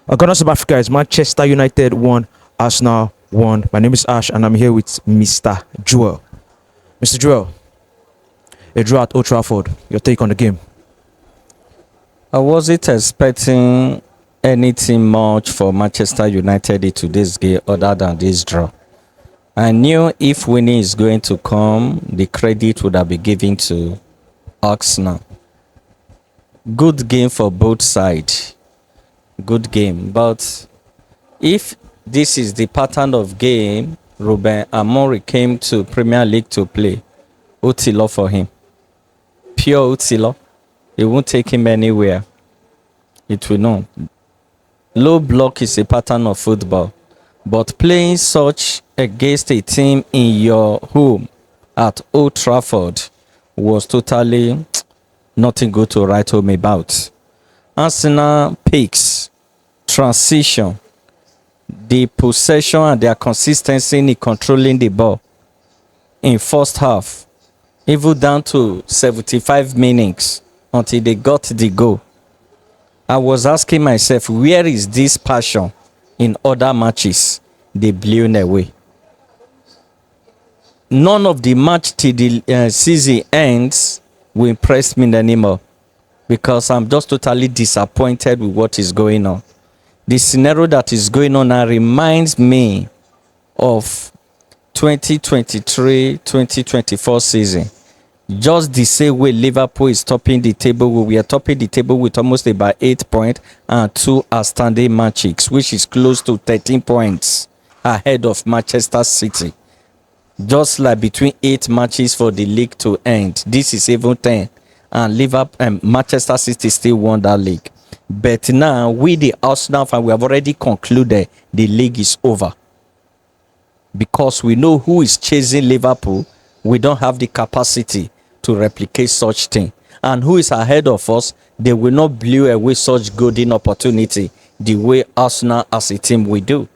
Ghana South Africa is Manchester United 1, Arsenal 1. My name is Ash and I'm here with Mr. Joel. Mr. Joel, a draw at Old Trafford. Your take on the game? I wasn't expecting anything much for Manchester United in today's game other than this draw. I knew if winning is going to come, the credit would have been given to Arsenal. Good game for both sides. Good game. But if this is the pattern of game Ruben Amorim came to Premier League to play, Otilo for him. Pure Otilo. It won't take him anywhere. It will not. Low block is a pattern of football. But playing such against a team in your home at Old Trafford was totally nothing good to write home about. Arsenal picks, transition, the possession and their consistency in controlling the ball in first half, even down to 75 minutes until they got the goal. I was asking myself, where is this passion in other matches? They blew away. None of the match till the season ends will impress me anymore because I'm just totally disappointed with what is going on. The scenario that is going on now reminds me of 2023-2024 season. Just the same way Liverpool is topping the table. We are topping the table with almost about 8 points and 2 outstanding matches, which is close to 13 points ahead of Manchester City. Just like between 8 matches for the league to end, this is even 10, and Liverpool and Manchester City still won that league. But now, we the Arsenal fan, we have already concluded the league is over because we know who is chasing Liverpool. We don't have the capacity to replicate such thing, and who is ahead of us, they will not blow away such golden opportunity the way Arsenal as a team we do.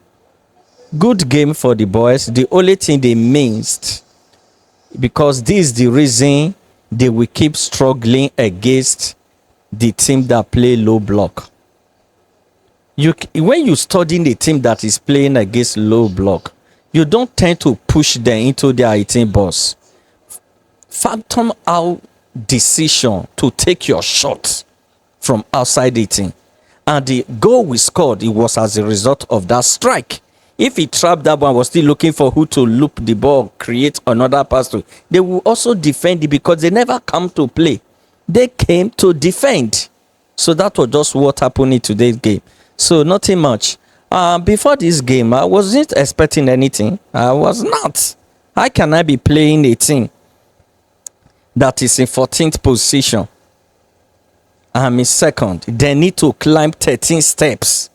Good game for the boys. The only thing they missed, because this is the reason they will keep struggling against the team that play low block. When you study the team that is playing against low block, you don't tend to push them into their 18 box. Phantom out decision to take your shot from outside 18, and the goal we scored, it was as a result of that strike. If he trapped that one, was still looking for who to loop the ball, create another pass to, they will also defend it because they never come to play. They came to defend. So that was just what happened in today's game. So nothing much. Before this game, I wasn't expecting anything. I was not. How can I be playing a team that is in 14th position? I'm in second. They need to climb 13 steps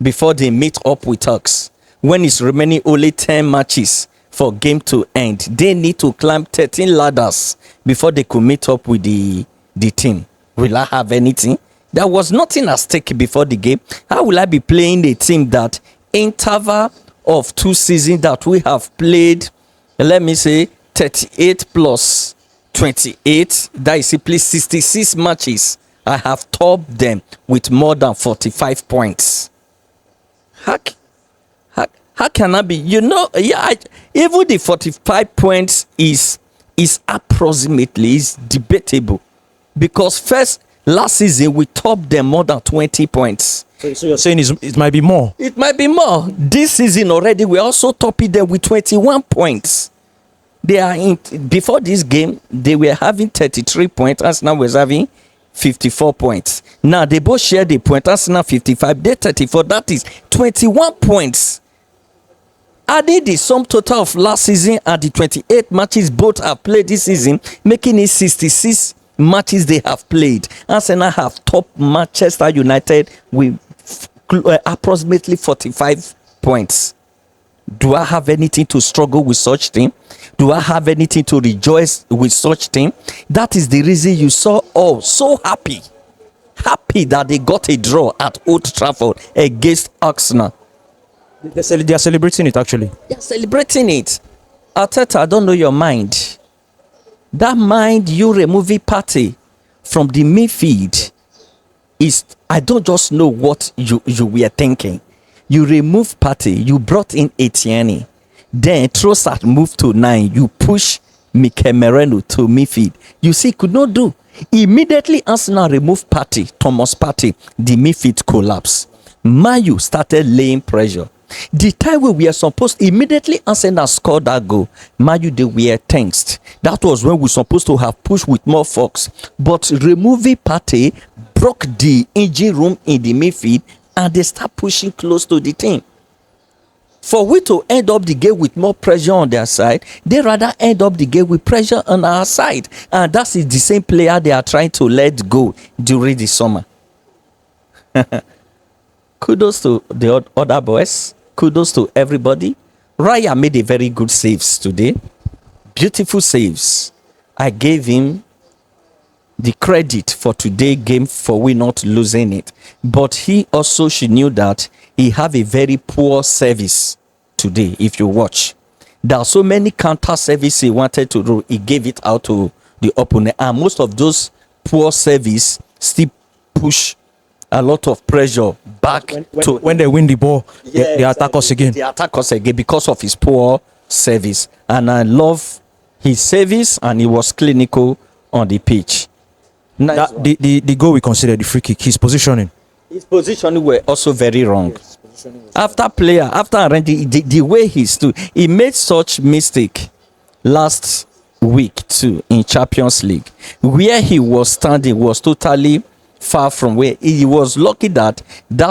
before they meet up with us. When it's remaining only 10 matches for game to end, they need to climb 13 ladders before they could meet up with the team. Will I have anything? There was nothing at stake before the game. How will I be playing a team that interval of 2 seasons that we have played, let me say 38 plus 28, that is simply 66 matches. I have topped them with more than 45 points. How can I be? Even the 45 points is approximately, is debatable, because last season we topped them more than 20 points. So you're saying it might be more? It might be more. This season already we also topping them with 21 points. They are before this game they were having 33 points. Arsenal was having 54 points. Now they both share the point. Arsenal 55, they 34. That is 21 points. Adding the sum total of last season and the 28 matches both have played this season, making it 66 matches they have played. Arsenal have topped Manchester United with approximately 45 points. Do I have anything to struggle with such thing? Do I have anything to rejoice with such thing? That is the reason you saw all so happy that they got a draw at Old Trafford against Arsenal. They are celebrating it, actually. They are celebrating it. Arteta, I don't know your mind. That mind you removing party from the midfield is, I don't just know what you were thinking. You remove Partey, you brought in Etienne, then Trossard moved to 9, you push Mikel Merino to midfield. You see, could not do. Immediately Arsenal removed Partey, Thomas Partey, the midfield collapsed. Mayu started laying pressure. The time we were supposed, immediately Arsenal scored that goal, Mayu, they were tensed. That was when we were supposed to have pushed with more force. But removing Partey broke the engine room in the midfield, and they start pushing close to the team. For we to end up the game with more pressure on their side, they rather end up the game with pressure on our side. And that is the same player they are trying to let go during the summer. Kudos to the other boys. Kudos to everybody. Raya made a very good saves today. Beautiful saves. I gave him the credit for today's game for we not losing it. But he also, she knew that he have a very poor service today. If you watch, there are so many counter service he wanted to do. He gave it out to the opponent. And most of those poor service still push a lot of pressure back when they win the ball, they attack us again. They attack us again because of his poor service. And I love his service, and he was clinical on the pitch. Nice. The goal we considered, the free kick, his positioning were also very wrong. Yes, after arranging the way he stood, he made such mistake last week too in Champions League, where he was standing was totally far from where he was. Lucky that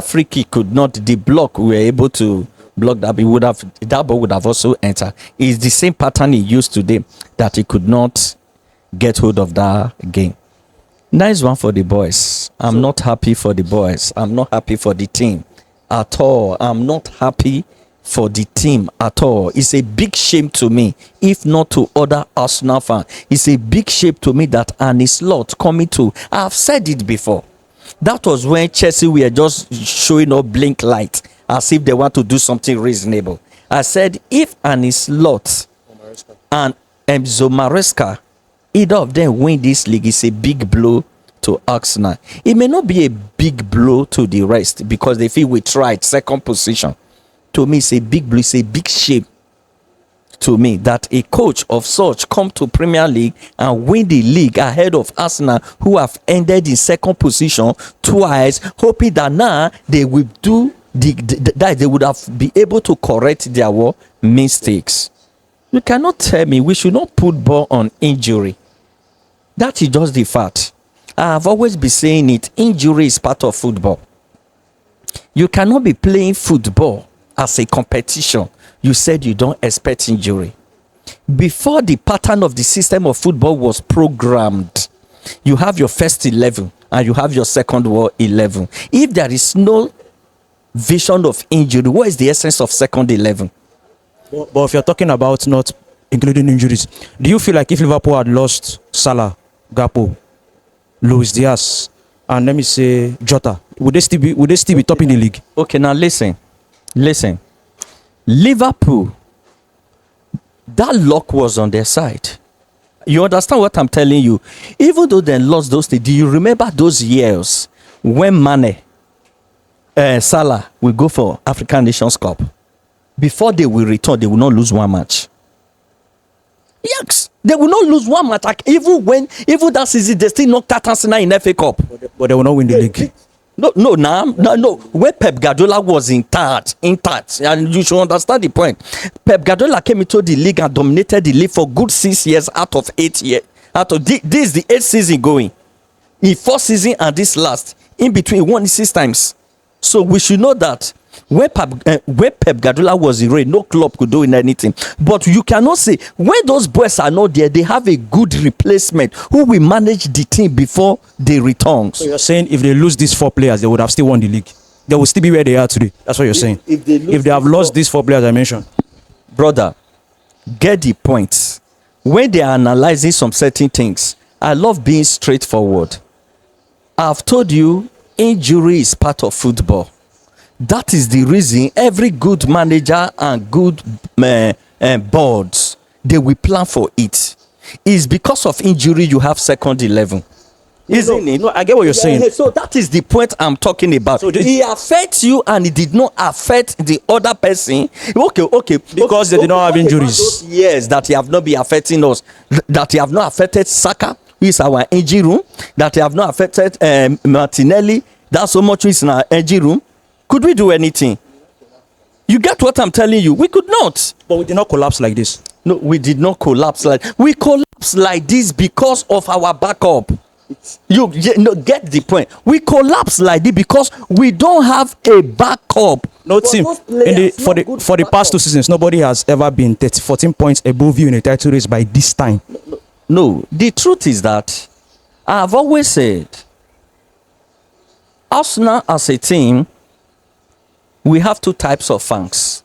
free kick could not, the block, we were able to block that. That ball would have also entered. It's the same pattern he used today, that he could not get hold of that game. Nice one for the boys. I'm not happy for the boys. I'm not happy for the team at all. I'm not happy for the team at all. It's a big shame to me, if not to other Arsenal fans. It's a big shame to me that Arne Slot coming to. I've said it before. That was when Chelsea were just showing up blink light as if they want to do something reasonable. I said, if Arne Slot and Enzo Maresca, either of them win this league, it's a big blow to Arsenal. It may not be a big blow to the rest because they feel we tried second position. To me, it's a big blow. It's a big shame to me that a coach of such come to Premier League and win the league ahead of Arsenal, who have ended in second position twice, hoping that now they will do that they would have been able to correct their mistakes. You cannot tell me we should not put ball on injury. That is just the fact. I have always been saying it. Injury is part of football. You cannot be playing football as a competition. You said you don't expect injury. Before the pattern of the system of football was programmed, you have your first 11 and you have your second 11. If there is no vision of injury, what is the essence of second 11? But if you're talking about not including injuries, do you feel like if Liverpool had lost Salah, Gakpo, Luis Diaz, and let me say Jota, would they still be topping the league? Okay, now listen. Liverpool, that luck was on their side. You understand what I'm telling you? Even though they lost those things, do you remember those years when Mane, Salah will go for African Nations Cup? Before they will return, they will not lose one match. Yes, they will not lose one match. Like even that season, they still knocked out Arsenal in FA Cup. But they will not win the league. No. When Pep Guardiola was intact, and you should understand the point. Pep Guardiola came into the league and dominated the league for good 6 years out of 8 years. This is the 8th season going. In 4th season and this last, in between, he won 6 times. So we should know that when Pep Guardiola was in reign, no club could do anything. But you cannot say when those boys are not there, they have a good replacement who will manage the team before they return. So you're saying if they lose these 4 players, they would have still won the league. They will still be where they are today. That's what you're saying. If they have lost these 4 players I mentioned, brother, get the point. When they are analyzing some certain things, I love being straightforward. I've told you, injury is part of football. That is the reason every good manager and good boards, they will plan for it. It's because of injury you have second 11. Isn't it? No, I get what you're saying. So that is the point I'm talking about. So He affects you and it did not affect the other person. Okay. Because they did not have injuries. Yes, that he have not been affecting us. That he have not affected Saka, who is our injury room. That he have not affected Martinelli. That's so much is in our injury room. Could we do anything? You get what I'm telling you? We could not. But we did not collapse like this. No, we did not collapse we collapsed like this because of our backup. You get the point. We collapse like this because we don't have a backup. No team for the past 2 seasons, nobody has ever been 14 points above you in a title race by this time. No, the truth is that I've always said Arsenal as a team, we have 2 types of fans.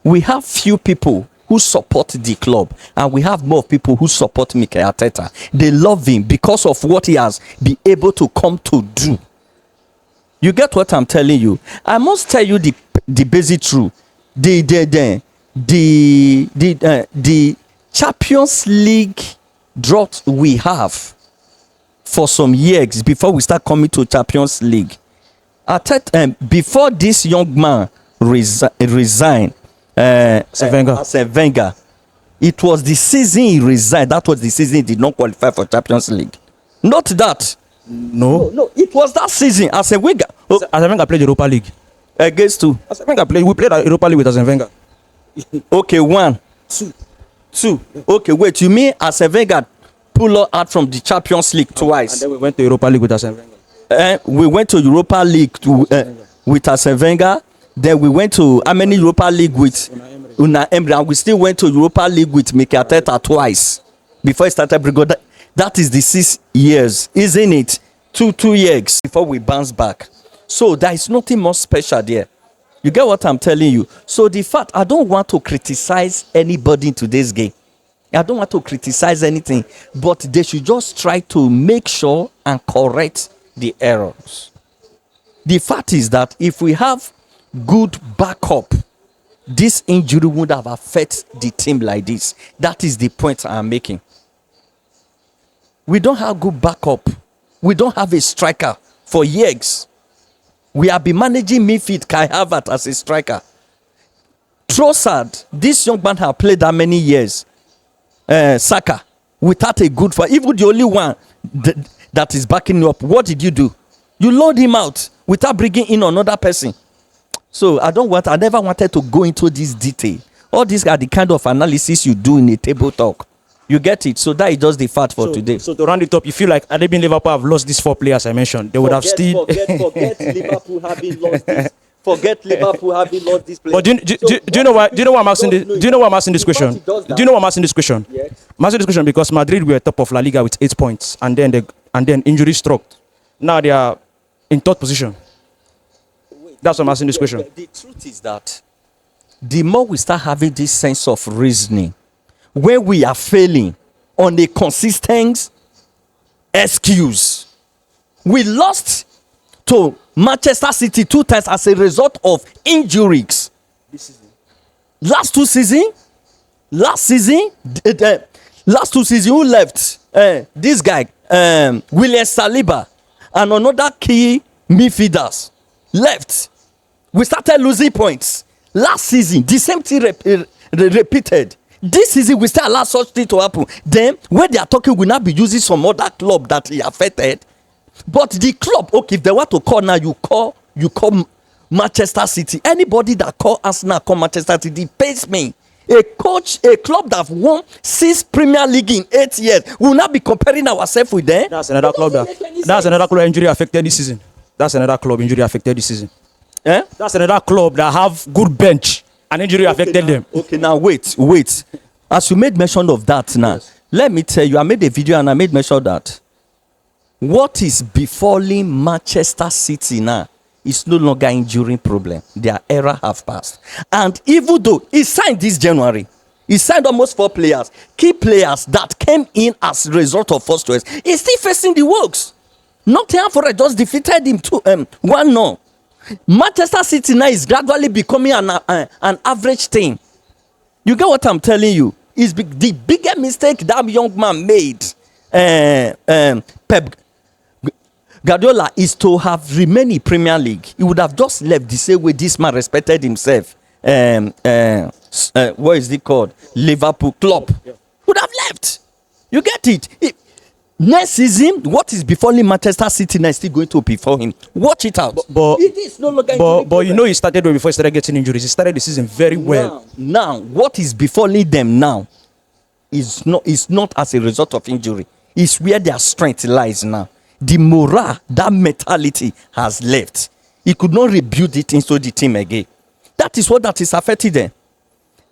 We have few people who support the club, and we have more people who support Mikel Arteta. They love him because of what he has been able to come to do. You get what I'm telling you? I must tell you the basic truth. The Champions League drought we have for some years before we start coming to Champions League. Before this young man resigned, Arsene Wenger, it was the season he resigned. That was the season he did not qualify for Champions League. Not that. No, it was that season. Arsene Wenger. Arsene Wenger played Europa League. Against 2. Arsene Wenger played. We played Europa League with Arsene Wenger. Okay, 1, 2. Okay, wait. You mean Arsene Wenger pulled us out from the Champions League twice? And then we went to Europa League with Arsene Wenger. We went to Europa League with Arsene Wenger. Then we went to how many Europa League with Unai Emery, and we still went to Europa League with Mikel Arteta twice before he started bringing. That is the 6 years, isn't it? 2 years before we bounce back. So there is nothing more special there. You get what I'm telling you? So the fact, I don't want to criticize anybody in today's game. I don't want to criticize anything, but they should just try to make sure and correct the errors. The fact is that if we have good backup, this injury would have affected the team like this. That is the point I'm making. We don't have good backup. We don't have a striker for years. We have been managing midfield Kai Havertz as a striker. Trossard, this young man have played that many years. Saka, without a good fight, even the only one that is backing you up. What did you do? You load him out without bringing in another person. So I never wanted to go into this detail. All these are the kind of analysis you do in a table talk. You get it? So that is just the fact for today. So to round it up, you feel like had they been Liverpool have lost these 4 players I mentioned, they would have still. Forget Liverpool having lost this. Forget Liverpool having lost this players. But do you know why? Do you know why I'm asking this? Do you know why I'm asking this question? Do you know why I'm asking this question? Yes. I'm asking this question because Madrid were top of La Liga with 8 points, and then injury struck. Now they are in 3rd position. That's why I'm asking this question. The truth is that the more we start having this sense of reasoning, when we are failing on a consistent excuse, we lost to Manchester City 2 times as a result of injuries. Last 2 seasons, last 2 seasons, who left? This guy, William Saliba, and another key midfielders left. We started losing points. Last season, the same thing repeated. This season, we still allow such thing to happen. Then, when they are talking, we now be using some other club that he affected. But the club, okay, if they want to call now, you call Manchester City. Anybody that call Arsenal, call Manchester City, pays me. A club that won 6 Premier League in 8 years, will not be comparing ourselves with them. That's another club injury affected this season. That's another club injury affected this season. That's another club that have good bench and injury affected them. Okay, now wait. As you made mention of that now, let me tell you, I made a video and I made mention of that. What is befalling Manchester City now is no longer injury problem. Their era have passed. And even though he signed this January, he signed almost 4 players, key players that came in as a result of first choice, he's still facing the works. Nottingham Forest just defeated him 1-0. Manchester City now is gradually becoming an average team. You get what I'm telling you? It's the biggest mistake that young man made Pep Guardiola is to have remained in Premier League, he would have just left the same way this man respected himself. What is it called? Liverpool club. Would have left. You get it? Next season, what is befalling Manchester City now is still going to befall him. Watch it out. But it is no longer but you know he started way before he started getting injuries. He started the season very well. Now, what is befalling them now is not as a result of injury. It's where their strength lies now. The morale, that mentality has left. He could not rebuild it into the team again. That is what that is affecting them.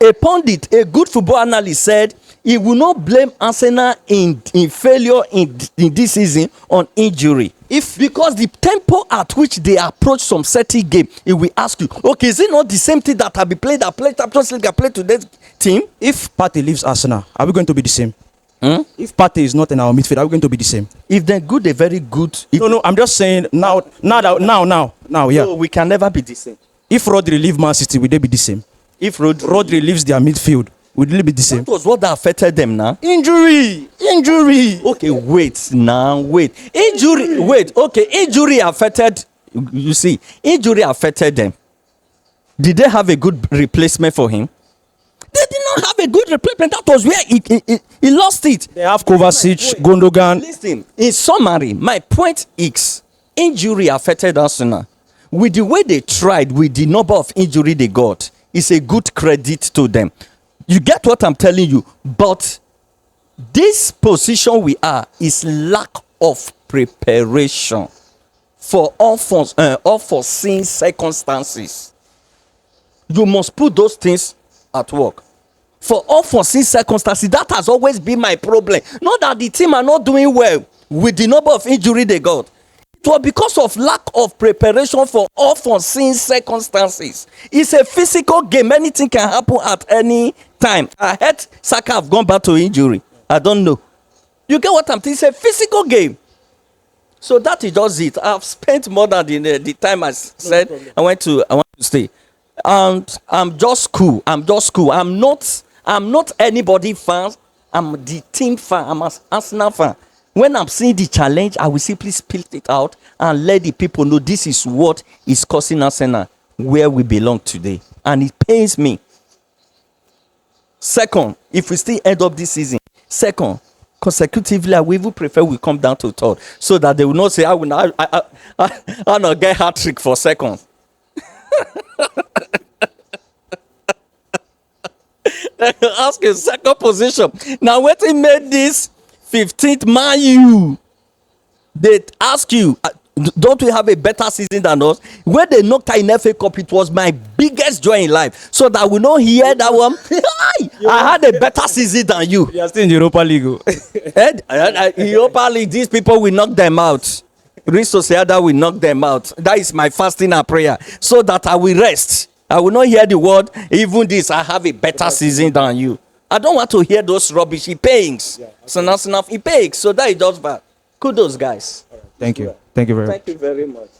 A pundit, a good football analyst said he will not blame Arsenal in failure in this season on injury. Because the tempo at which they approach some certain game, he will ask you, okay, is it not the same thing that have been played, that played Champions League, that played today's team? If Partey leaves Arsenal, are we going to be the same? If Partey is not in our midfield, are we going to be the same? If they're good, they're very good. No, I'm just saying now, yeah. No, we can never be the same. If Rodri leave Man City, will they be the same? If Rodri leaves their midfield, will they be the same? That was what that affected them now. Injury. Okay, wait. Injury affected. You see, injury affected them. Did they have a good replacement for him? They did not have a good replacement. That was where he lost it. They have Kovacic, Gundogan. Listen, in summary, my point is injury affected Arsenal. With the way they tried, with the number of injury they got, it's a good credit to them. You get what I'm telling you? But this position we are is lack of preparation for unforeseen circumstances. You must put those things at work. For unforeseen circumstances, that has always been my problem. Not that the team are not doing well with the number of injury they got. It was because of lack of preparation for unforeseen circumstances. It's a physical game. Anything can happen at any time. I heard Saka have gone back to injury. I don't know. You get what I'm saying? It's a physical game. So that is just it. I've spent more than the time I said I want to stay. And I'm just cool. I'm not anybody fan. I'm the team fan. I'm an Arsenal fan. When I'm seeing the challenge, I will simply spit it out and let the people know this is what is causing Arsenal where we belong today. And it pains me. Second, if we still end up this season, second, consecutively, I will even prefer we come down to third, so that they will not say, I not get hat trick for second. Ask a second position. Now, when they made this 15th Man U, they ask you, don't we have a better season than us? When they knocked out in FA Cup, it was my biggest joy in life. So that we not hear that one. I had a better season than you. You are still in the Europa League. Europa League, these people will knock them out. Real Sociedad will knock them out. That is my fasting and prayer. So that I will rest. I will not hear the word, even this, I have a better season than you. I don't want to hear those rubbish. He pays. So that's enough. He pays. So that is just bad. Kudos, guys. Thank you. Thank you very much. Thank you very much.